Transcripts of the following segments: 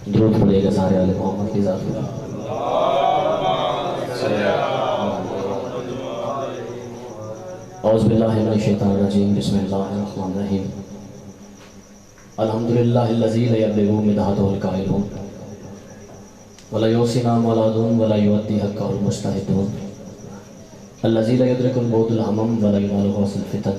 درود پڑھیے گا سارے آل محمد کی ذات میں۔ اعوذ باللہ من الشیطان الرجیم، بسم اللہ الرحمن الرحیم۔ الحمدللہ الذی لا یبلغ مدحہ القائلون ولا یحصی مولادون ولا یؤدی حقہ المجتہدون الذی لا یدرک البعد الہمم ولا ینال غوث الفتن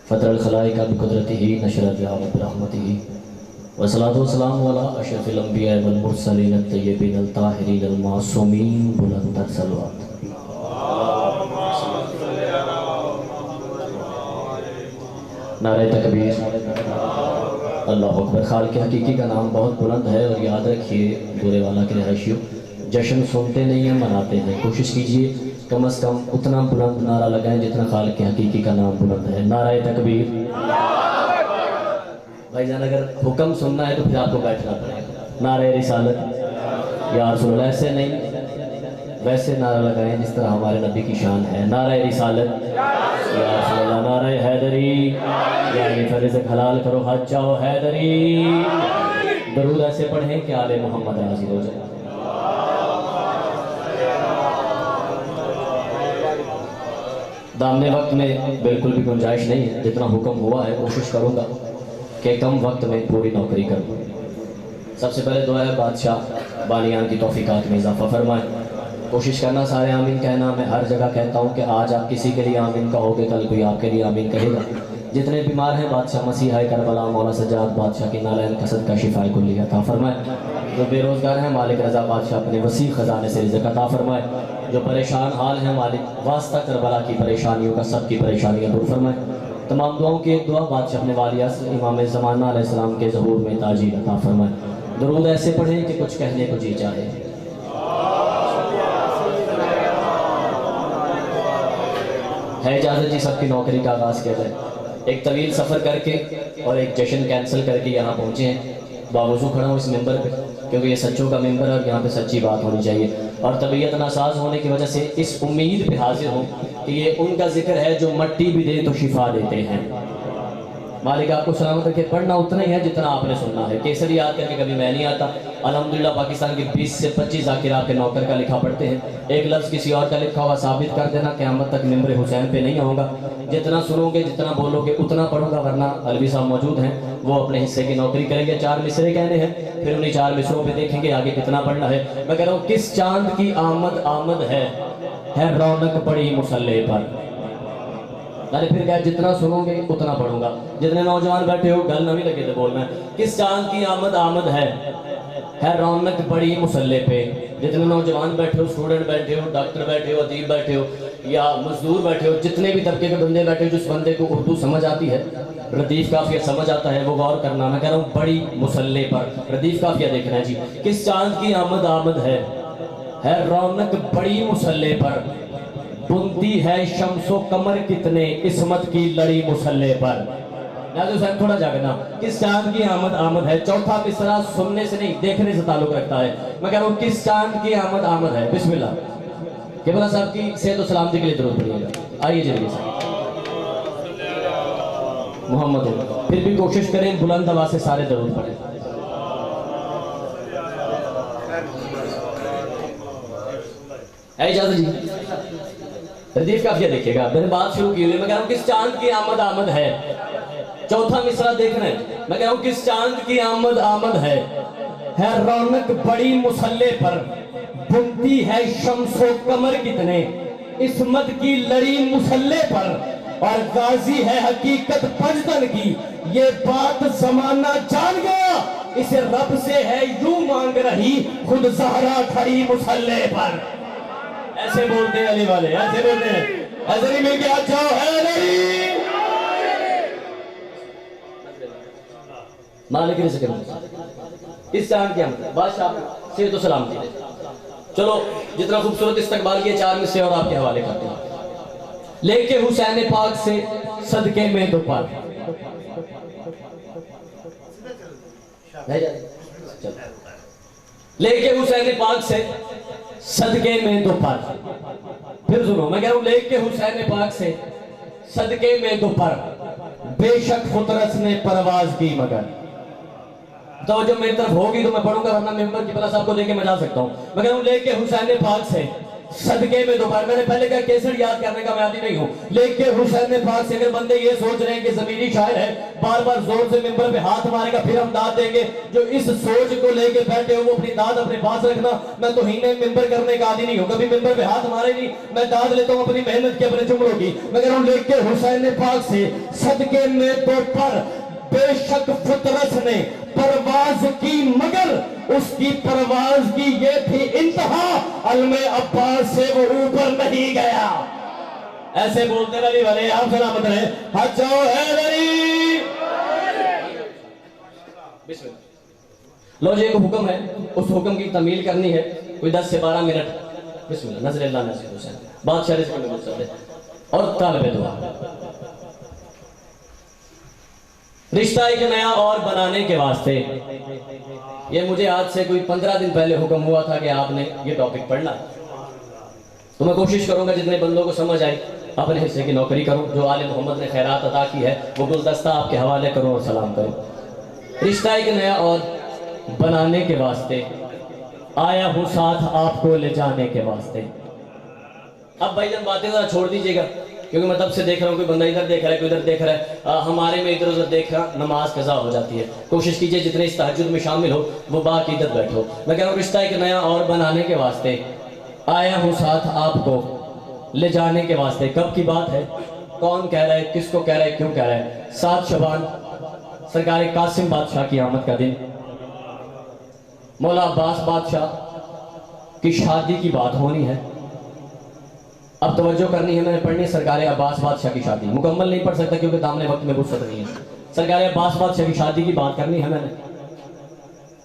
فطر الخلائق بقدرتہ نشر الرحمہ برحمتہ والصلاة والسلام علی اشرف الانبیاء والمرسلین الطیبین الطاہرین المعصومین بلند صلوات۔ نعرہ تکبیر، اللہ اکبر۔ خالق حقیقی کا نام بہت بلند ہے، اور یاد رکھیے گورے والا کے رہائشیوں، جشن سنتے نہیں ہیں مناتے ہیں، کوشش کیجئے کم از کم اتنا بلند نعرہ لگائیں جتنا خالق حقیقی کا نام بلند ہے۔ نعرہ تکبیر۔ بھائی جان اگر حکم سننا ہے تو پھر آپ کو بیٹھنا پڑے گا۔ نعرہ رسالت یا رسول اللہ، ایسے نہیں، ویسے نعرہ لگائیں جس طرح ہمارے نبی کی شان ہے۔ نعرہ رسالت یا رسول اللہ، نعرہ حیدری، یعنی فرزق حلال کرو حج جاؤ حیدری۔ درود ایسے پڑھیں کہ آل محمد راضی ہو جائے۔ دامنے وقت میں بالکل بھی گنجائش نہیں ہے، جتنا حکم ہوا ہے کوشش کروں گا کہ کم وقت میں پوری نوکری کروں۔ سب سے پہلے دعا ہے بادشاہ بانیان کی توفیقات میں اضافہ فرمائیں۔ کوشش کرنا سارے آمین کہنا، میں ہر جگہ کہتا ہوں کہ آج آپ کسی کے لیے آمین کہو گے، کل کوئی آپ کے لیے آمین کہے گا۔ جتنے بیمار ہیں بادشاہ مسیحہ کربلا مولا سجاد بادشاہ کی نالین قصد کا شفا کلی عطا فرمائے۔ جو بے روزگار ہیں مالک رضا بادشاہ اپنے وسیع خزانے سے رزق عطا فرمائے۔ جو پریشان حال ہیں مالک واسطہ کربلا کی پریشانیوں کا سب کی پریشانیاں دور فرمائے۔ تمام دعاؤں کی ایک دعا، بادشاہ اپنے والی اصل امام زمانہ علیہ السلام کے ظہور میں تاجیل عطا فرمائے۔ درود ایسے پڑھیں کہ کچھ کہنے کو جی چاہے۔ ہے اجازت جی سب کی نوکری کا آغاز کیا جائے۔ ایک طویل سفر کر کے اور ایک جشن کینسل کر کے یہاں پہنچے ہیں۔ باوضو کھڑا ہوں اس ممبر پہ کیونکہ یہ سچوں کا ممبر ہے اور یہاں پہ سچی بات ہونی چاہیے، اور طبیعت ناساز ہونے کی وجہ سے اس امید پہ حاضر ہوں کہ یہ ان کا ذکر ہے جو مٹی بھی دے تو شفا دیتے ہیں۔ مالک آپ کو سلامت رکھے۔ پڑھنا اتنا ہی ہے جتنا آپ نے سننا ہے، کیسری یاد کر کے کبھی میں نہیں آتا۔ الحمدللہ پاکستان کے 20 سے 25 ذاکر آپ کے نوکر کا لکھا پڑھتے ہیں، ایک لفظ کسی اور کا لکھا ہوا ثابت کر دینا، قیامت تک ممبر حسین پہ نہیں آؤں گا۔ جتنا سنو گے جتنا بولو گے اتنا پڑھوں گا، ورنہ علوی صاحب موجود ہیں، وہ اپنے حصے کی نوکری کریں گے۔ 4 مصرے کہنے ہیں، پھر انہیں 4 مصروں پہ دیکھیں گے آگے کتنا پڑھنا ہے۔ میں کہہ رہا ہوں کس چاند کی آمد ہے رونق بڑی مسلح پر۔ میں نے پھر کہا جتنا سنو گے اتنا پڑھوں گا۔ جتنے نوجوان بیٹھے ہو گل نہ بھی لگے تو بولنا ہے، کس چاند کی آمد ہے رونق بڑی مسلح پہ۔ جتنے نوجوان بیٹھے ہو، اسٹوڈنٹ بیٹھے ہو، ڈاکٹر بیٹھے ہو، ادیب بیٹھے ہو یا مزدور بیٹھے ہو، جتنے بھی طبقے کے بندے بیٹھے ہو، جس بندے کو اردو سمجھ آتی ہے، ردیف قافیہ سمجھ آتا ہے، وہ غور کرنا۔ میں کہہ رہا ہوں بڑی مسلح پر، ردیف قافیہ دیکھنا ہے جی۔ کس چاند کی آمد ہے رونق بڑی مسلح پر، بنتی ہے شمس و قمر کتنے عصمت کی لڑی مسلح پر۔ ناظر حسین تھوڑا جاگنا، کس چاند کی آمد ہے۔ چوتھا مصرع سننے سے نہیں دیکھنے سے تعلق رکھتا ہے۔ میں کہہ رہا ہوں کس چاند کی آمد ہے۔ بسم اللہ۔ قبلہ صاحب کی صحت و سلامتی کے لیے درود پڑھیے گا۔ آئیے جلدی سے محمد ہو، پھر بھی کوشش کریں بلند آواز سے سارے درود پڑھیں۔ ہے اجازت جی؟ ردیف قافیہ دیکھیے گا، میں نے بات شروع کی ہوئی، میں کہہ رہا ہوں کس چاند کی آمد ہے۔ چوتھا مصرع دیکھنا ہے، میں کہہ رہا ہوں کس چاند کی آمد ہے رونق بڑی مسلح پر، بنتی ہے شمس و قمر کتنے عصمت کی لڑی مسلح پر، اور غازی ہے حقیقت پنجتن کی، یہ بات زمانہ جان گیا، اسے رب سے ہے یوں مانگ رہی خود زہرا کھڑی مسلح پر۔ ایسے بولتے ہیں علی والے، ایسے بولتے ہیں، ایسے نہیں مل کے آج جاؤ ہے نہیں مالک رزق اس چاند کی آمد۔ بادشاہ صحت و سلامتی دے۔ چلو جتنا خوبصورت استقبال کیے 4 مصرے اور آپ کے حوالے کرتے ہیں۔ لے کے حسین پاک سے صدقے میں دو پر، لے کے حسین پاک سے صدقے میں دو پر۔ پھر سنو، میں کہہ رہا ہوں لے کے حسین پاک سے صدقے میں دوپہر بے شک فطرت نے پرواز کی مگر. تو جو میری طرف ہوگی تو میں پڑھوں گا، ورنہ ممبر کی پلس آپ کو لے کے میں جا سکتا ہوں. میں کہہ رہا ہوں لے کے حسین پاک سے صدقے میں دوپہر. میں نے پہلے کہا کیسٹ یاد کرنے کا میں عادی نہیں ہوں. لے کے حسین پاک سے. اگر بندے یہ سوچ رہے ہیں کہ زمینی شاعر ہے بار بار زور سے ممبر پہ ہاتھ مارے گا پھر ہم داد دیں گے، جو اس سوچ کو لے کے بیٹھے ہو وہ اپنی داد اپنے پاس رکھنا. میں توہین ممبر کرنے کا عادی نہیں ہوں، کبھی ممبر پہ ہاتھ مارے نہیں. میں داد لیتا ہوں اپنی محنت کے، اپنے جملوں کی. میں کہہ رہا ہوں لے کے حسین پاک سے صدقے میں دوپہر بے شک فطرت نے پرواز کی مگر اس کی پرواز کی یہ تھی انتہا، علم عباس سے وہ اوپر نہیں گیا. ایسے بولتے رہی والے آپ سلامت رہے. حج و حیدری. بسم اللہ. لو جی ایک حکم ہے، اس حکم کی تمیل کرنی ہے، کوئی 10 سے 12 منٹ. بسم اللہ. نظر اللہ نصیر حسین بادشاہ رزق میں بول سکتے اور طالب دعا. رشتہ ایک نیا اور بنانے کے واسطے، یہ مجھے آج سے کوئی 15 دن پہلے حکم ہوا تھا کہ آپ نے یہ ٹاپک پڑھنا. تو میں کوشش کروں گا جتنے بندوں کو سمجھ آئی اپنے حصے کی نوکری کروں. جو آل محمد نے خیرات عطا کی ہے وہ گلدستہ آپ کے حوالے کروں اور سلام کروں. رشتہ ایک نیا اور بنانے کے واسطے آیا ہوں ساتھ آپ کو لے جانے کے واسطے. اب بھائی جان باتیں ذرا چھوڑ دیجئے گا، کیونکہ میں تب سے دیکھ رہا ہوں کوئی بندہ ادھر دیکھ رہا ہے کوئی ادھر دیکھ رہا ہے. ہمارے میں ادھر ادھر دیکھ رہا نماز قضا ہو جاتی ہے. کوشش کیجئے جتنے اس تہجد میں شامل ہو وہ باقی ادھر بیٹھو. میں کہہ رہا ہوں رشتہ ایک نیا اور بنانے کے واسطے آیا ہوں ساتھ آپ کو لے جانے کے واسطے. کب کی بات ہے؟ کون کہہ رہا ہے؟ کس کو کہہ رہا ہے؟ کیوں کہہ رہا ہے؟ 7 شعبان سرکار قاسم بادشاہ کی آمد کا دن. مولا عباس بادشاہ کی شادی کی بات ہونی ہے. اب توجہ کرنی ہے، میں نے پڑھنی ہے سرکار عباس بادشاہ کی شادی. مکمل نہیں پڑھ سکتا کیونکہ دامنے وقت میں وسعت نہیں ہے. سرکار عباس بادشاہ کی شادی کی بات کرنی ہے میں نے.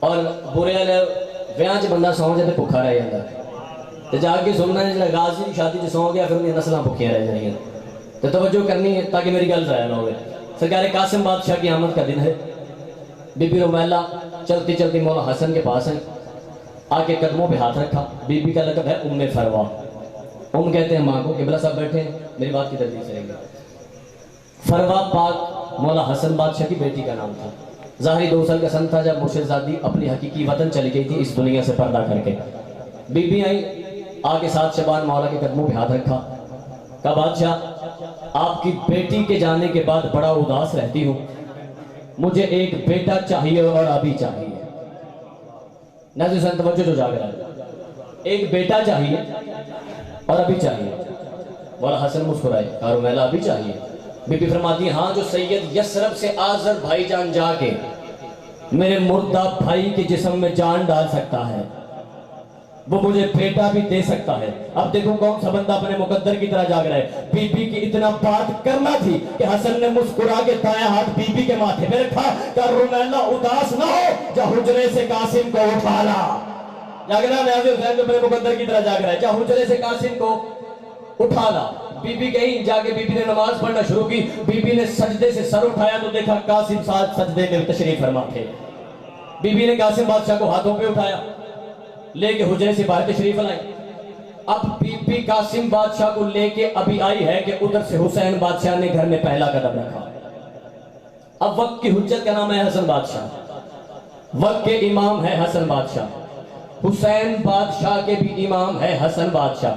اور برے والے ویاں چ بندہ سو جائے بھوکا رہ جاتا تو جا کے سننا ہے غازی کی شادی چ سو گیا پھر انہیں نسلاں بھوکیاں رہ جائیں. تو توجہ کرنی ہے تاکہ میری گل ضائع نہ ہوئے. سرکار قاسم بادشاہ کی آمد کا دن ہے. بی بی رمیلہ چلتی چلتی مولا حسن کے پاس ہیں، آ کے قدموں پہ ہاتھ رکھا. بی بی کا لقب ہے ام فروا. ام کہتے ہیں ماں کو. قبلہ صاحب بیٹھے ہیں میری بات کی تردید سے رہیں گے. فروا پاک مولا حسن بادشاہ کی بیٹی کا نام تھا. ظاہری 2 سال کا سن تھا جب مرشد زادی اپنی حقیقی وطن چلی گئی تھی اس دنیا سے پردہ کر کے. بی بی آئی آگے 7 شعبان مولا کے قدموں پہ ہاتھ رکھا. کہا بادشاہ آپ کی بیٹی کے جانے کے بعد بڑا اداس رہتی ہوں، مجھے ایک بیٹا چاہیے اور ابھی چاہیے. ناظرین حسین توجہ جو جاگ رہا ہے، ایک بیٹا چاہیے اور ابھی چاہیے. مولا حسن مسکرائے کہا رمیلہ ابھی چاہیے؟ بی بی فرماتی ہاں جو سید یسرب سے آزر بھائی جان جا کے میرے مردہ بھائی کے جسم میں جان ڈال سکتا ہے وہ مجھے بیٹا بھی دے سکتا ہے. اب دیکھو کون سا بندہ اپنے مقدر کی طرح جاگ رہا ہے. بی بی کی اتنا بات کرنا تھی کہ حسن نے مسکرا کے دایاں ہاتھ بی بی کے ماتھے پہ رکھا کہ رمیلہ اداس نہ ہو، جا حجرے سے قاسم کو اٹھا لا. جاگ رہا ہے ناظرین حسین جو اپنے مقدر کی طرح جاگ رہا ہے. جا حجرے سے قاسم کو اٹھا لا. بی بی گئی، جا کے بی بی نے نماز پڑھنا شروع کی. بی بی نے سجدے سے سر اٹھایا تو دیکھا قاسم ساتھ سجدے میں تشریف فرما تھے. بی بی نے قاسم بادشاہ کو ہاتھوں پہ اٹھایا لے کے حجرے سے باہر تشریف لائی. اب بی بی قاسم بادشاہ کو لے کے ابھی آئی ہے کہ ادھر سے حسین بادشاہ نے گھر میں پہلا قدم رکھا. اب وقت کی حجت کا نام ہے حسن بادشاہ، وقت کے امام ہے حسن بادشاہ. حسین بادشاہ کے بھی امام ہے حسن بادشاہ.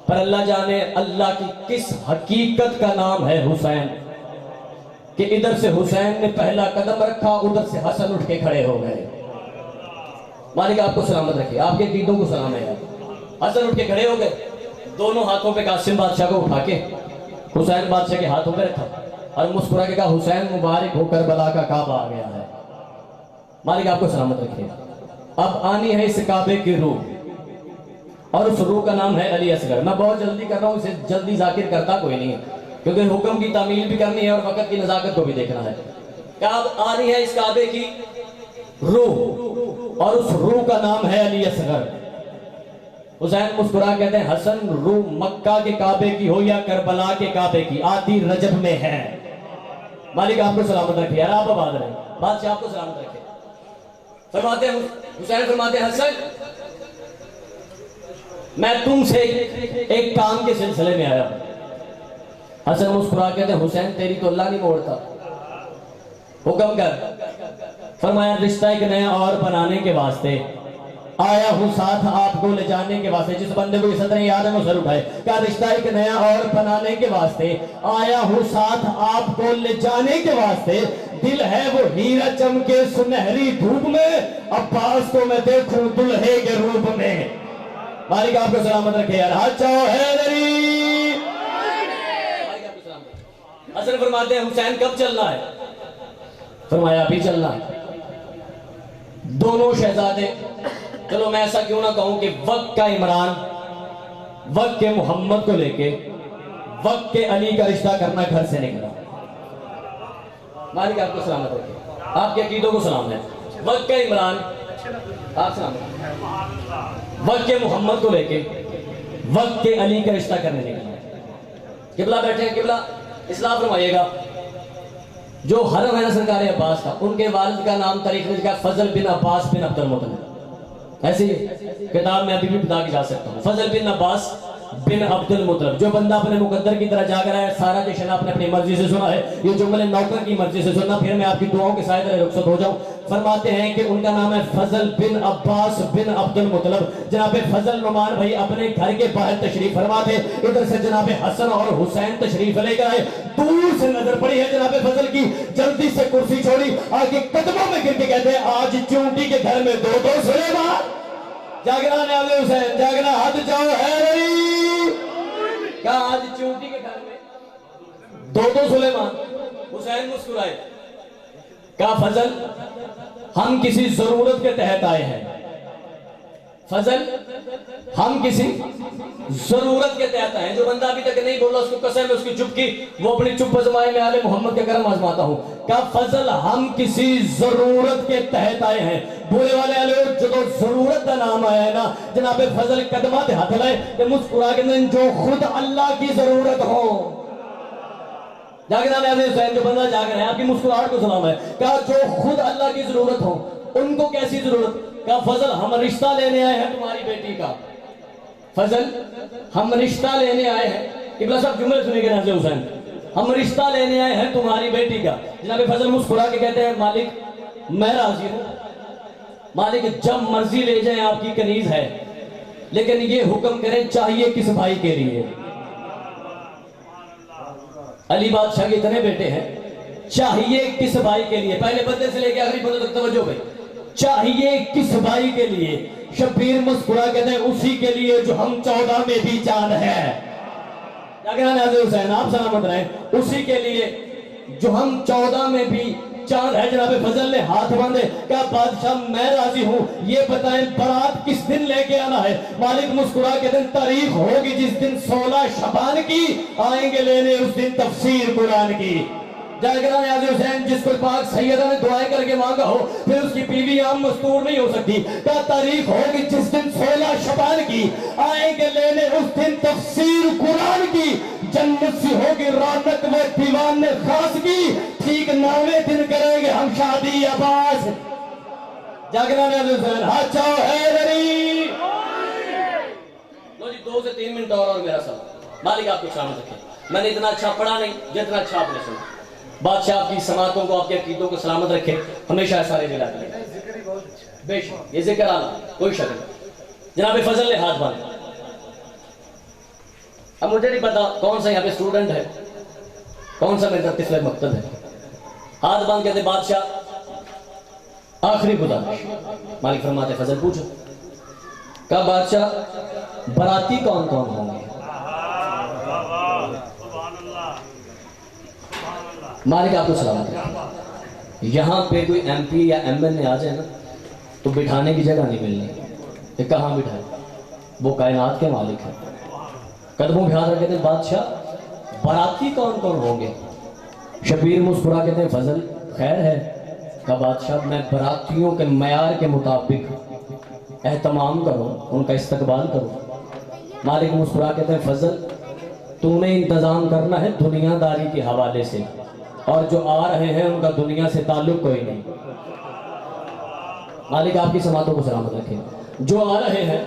پر اللہ جانے اللہ کی کس حقیقت کا نام ہے حسین کہ ادھر سے حسین نے پہلا قدم رکھا، ادھر سے حسن اٹھ کے کھڑے ہو گئے. مالک آپ کو سلامت رکھے، آپ کے عقیدوں کو سلام ہے. حسن اٹھ کے کھڑے ہو گئے، دونوں ہاتھوں پہ قاسم بادشاہ کو اٹھا کے حسین بادشاہ کے ہاتھوں پہ رکھا اور مسکرا کے کہا حسین مبارک ہو کربلا کا کعبہ آ گیا ہے. مالک آپ کو سلامت رکھے. اب آنی ہے اس کعبے کی روح اور اس روح کا نام ہے علی اصغر. میں بہت جلدی کر رہا ہوں، اسے جلدی ذاکر کرتا کوئی نہیں ہے کیونکہ حکم کی تعمیل بھی کرنی ہے اور وقت کی نزاکت کو بھی دیکھنا ہے. کہ اب آنی ہے اس کعبے کی روح اور اس روح کا نام ہے علی اصغر. حسین مسکرا کہتے ہیں حسن روح مکہ کے کعبے کی ہو یا کربلا کے کعبے کی آدھی رجب میں ہے. مالک آپ کو سلامت رکھے، یار آپ آباد رہے، بادشاہ آپ کو سلامت رکھے. فرماتے ہیں حسین فرماتے ہیں حسن میں تم سے ایک کام کے سلسلے میں آیا ہوں. حسن مسکرا کہتے ہیں حسین تیری تو اللہ نہیں موڑتا، حکم کر۔ فرمایا رشتہ ایک نیا اور بنانے کے واسطے آیا ہوں ساتھ آپ کو لے جانے کے واسطے۔ جس بندے کو یہ سطریں یاد ہے وہ سر اٹھائے۔ کہا رشتہ ایک نیا اور بنانے کے واسطے آیا ہوں ساتھ آپ کو لے جانے کے واسطے، دل ہے وہ ہیرا چمکے سنہری دھوپ میں، عباس کو میں دیکھوں دلہے کے روپ میں۔ مالک آپ کو سلامت رکھے یار، حچو حیدری۔ حسن فرماتے ہیں حسین کب چلنا ہے؟ فرمایا ابھی چلنا ہے۔ دونوں شہزادے، چلو میں ایسا کیوں نہ کہوں کہ وقت کا عمران وقت کے محمد کو لے کے وقت کے علی کا رشتہ کرنا گھر سے نکلا۔ مالک آپ کو سلامت رکھے، آپ کے عقیدوں کو سلام ہے۔ وقت کا عمران آپ سلامت، وقت کے محمد کو لے کے وقت کے علی کا رشتہ کرنے نکلا۔ قبلہ بیٹھے ہیں، قبلہ اصلاح فرمائیے گا۔ جو حرم ہے نا سرکار عباس کا، ان کے والد کا نام تاریخ میں لکھا ہے فضل بن عباس بن عبد المطلب، ایسے کتاب میں ابھی بھی بتا کے جا سکتا ہوں، فضل بن عباس بن عبد المطلب۔ جو بندہ اپنے مقدر کی طرح جاگ رہا ہے، سارا جشن آپ نے اپنی مرضی سے سنا ہے، یہ جملے نوکر کی مرضی سے سننا، پھر میں آپ کی دعاؤں کے سائے تلے رخصت ہو جاؤں۔ فرماتے ہیں کہ ان کا نام ہے فضل بن عباس بن عبد المطلب۔ جناب فضل نعمان بھائی اپنے گھر کے باہر تشریف فرما تھے، ادھر سے جناب حسن اور حسین تشریف لے کر آئے، دور سے نظر پڑی ہے جناب فضل کی، جلدی سے کرسی چھوڑی، آگے قدموں میں گر کے کہتے ہیں آج چونٹی کے گھر میں دو دو سلیمان۔ جاگنا نیاز حسین، جاگنا حد جاؤ حیدری۔ کہا آج چونٹی کے گھر میں دو دو سلیمان۔ حسین مسکرائے، کہا فضل ہم کسی ضرورت کے تحت آئے ہیں، فضل ہم کسی ضرورت کے تحت آئے ہیں۔ جو بندہ ابھی تک نہیں بولا اس کو قسم ہے اس کی چپ کی، وہ اپنی چپ آزمائے، میں آل محمد کے کرم آزماتا ہوں۔ کہا فضل ہم کسی ضرورت کے تحت آئے ہیں۔ بولے والے آلے جو ضرورت کا نام آیا ہے نا، جناب فضل قدمات ہاتھ لائے کہ مسکرا کے دن جو خود اللہ کی ضرورت ہو۔ جاگنا نیاز حسین، جو بندہ جاگ رہا ہے آپ کی مسکراہٹ کو سلام ہے۔ کہا جو خود اللہ کی ضرورت ہو، ان کو کیسی ضرورت؟ کہا فضل ہم رشتہ لینے آئے ہیں تمہاری بیٹی کا، فضل ہم رشتہ لینے آئے ہیں۔ قبلہ صاحب جملے سنے گے نیاز حسین، ہم رشتہ لینے آئے ہیں تمہاری بیٹی کا۔ جناب فضل مسکرا کے کہتے ہیں مالک میں راضی ہوں، مالک جب مرضی لے جائیں آپ کی کنیز ہے، لیکن یہ حکم کریں چاہیے کس بھائی کے لیے؟ علی بادشاہ کے اتنے بیٹے ہیں، چاہیے کس بھائی کے لیے؟ پہلے بندے سے لے کے آخری بندے تک توجہ بھائی، چاہیے کس بھائی کے لیے؟ شبیر مسکرا کہتے ہیں اسی کے لیے جو ہم 14 میں بھی چاند ہے۔ کیا کہنا نیاز حسین، آپ سلامت رہیں، اسی کے لیے جو ہم 14 میں بھی چاند ہے۔ جناب فضل نے ہاتھ باندھے، کہا بادشاہ میں راضی ہوں، یہ بتائیں برات کس دن لے کے آنا ہے؟ مالک مسکرا کے دن تاریخ ہوگی جس دن 16 شعبان کی، آئیں گے لینے اس دن تفسیر قرآن کی۔ جاگران نیاز حسین، جس کو پاک سیدہ نے دعائیں کر کے مانگا ہو پھر اس کی بیوی عام مستور نہیں ہو سکتی۔ کہا تاریخ ہوگی جس دن 16 شعبان کی، آئیں گے لینے اس دن تفسیر قرآن کی، جنت سی ہوگی رونق میں دیوان خاص کی، ٹھیک 9ویں دن کریں گے ہم شادی عباس۔ جاگران نیاز حسین، حچو حیدری۔ لو جی 2 سے 3 منٹ اور میرا سوال، مالک آپ کو سلامت رکھے۔ میں نے اتنا اچھا پڑھا نہیں جتنا اچھا آپ نے سنا۔ بادشاہ آپ کی سماعتوں کو آپ کے عقیدوں کو سلامت رکھے، ہمیشہ سارے ملا کریں بے شک، یہ ذکر آنا کوئی شک نہیں۔ جناب فضل نے ہاتھ باندھا، اب مجھے نہیں پتا کون سا یہاں پہ اسٹوڈنٹ ہے، کون سا میرا طفل مکتب ہے۔ ہاتھ باندھ کہتے بادشاہ آخری گزارش۔ مالک فرماتے فضل پوچھو۔ کہا بادشاہ براتی کون کون ہوں گے؟ مالک آپ کو سلامت ہے۔ یہاں پہ کوئی ایم پی یا ایم ایل اے آ جائے نا تو بٹھانے کی جگہ نہیں ملنی، یہ کہاں بٹھائے؟ وہ کائنات کے مالک ہیں۔ قدموں پہ ہاتھ رکھ کہتے ہیں بادشاہ براتی کون کون ہوں گے؟ شبیر مسکرا کہتے ہیں فضل خیر ہے؟ کہا بادشاہ میں براتیوں کے معیار کے مطابق اہتمام کروں، ان کا استقبال کروں۔ مالک مسکرا کہتے ہیں فضل تو نے انتظام کرنا ہے دنیا داری کے حوالے سے، اور جو آ رہے ہیں ان کا دنیا سے تعلق کوئی نہیں۔ مالک آپ کی سماعتوں کو سلامت رکھے۔ جو آ رہے ہیں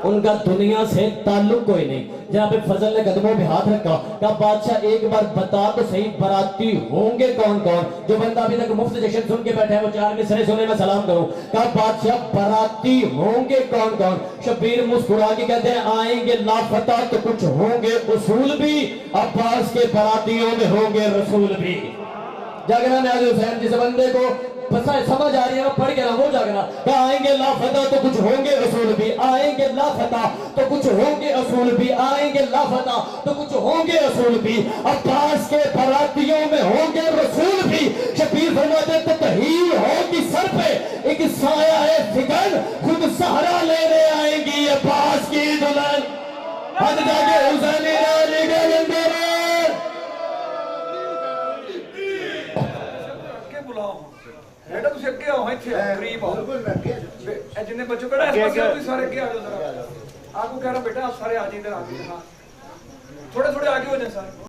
ان کا دنیا سے تعلق کوئی نہیں. جناب فضل نے قدموں پہ ہاتھ رکھا, کہا بادشاہ ایک بار بتا تو صحیح براتی ہوں گے کون کون؟ جو بندہ ابھی تک مفت جشن سن کے بیٹھا ہے وہ 4 مصرے سنے میں سلام کروں. کہا بادشاہ براتی ہوں گے کون کون؟ شبیر مسکرا کے کہتے ہیں آئیں گے لافتہ تو کچھ ہوں گے اصول بھی, عباس کے براتیوں میں ہوں گے رسول بھی. جاگنا نیاز حسین جس بندے کو سمجھ آ رہی ہے وہ پڑھ کے نہ وہ جاگنا. کہ آئیں گے لافتہ تو کچھ ہوں گے اصول بھی, آئیں گے لافتہ تو کچھ ہوں گے اصول بھی, آئیں گے لافتہ تو کچھ ہوں گے اصول بھی, عباس کے براتیوں میں ہوں گے رسول بھی. شبیر فرماتے تو تحیل ہوگی سر پہ ایک سایہ ہے فکر, خود سہرا لینے آئیں گی عباس کی دلہن. حد جاگے حسینی رالی کے لندر بیٹا تسی اگے آؤ, ایتھے آؤ, قریب آؤ. جنہیں بچوں کڑا اس پاسے آؤ, سارے اگے آ جاؤ ذرا. آپ کو کہہ رہا بیٹا آپ سارے آ جائیں ادھر, آ جائیں. تھوڑے تھوڑے آگے ہو جائیں سارے.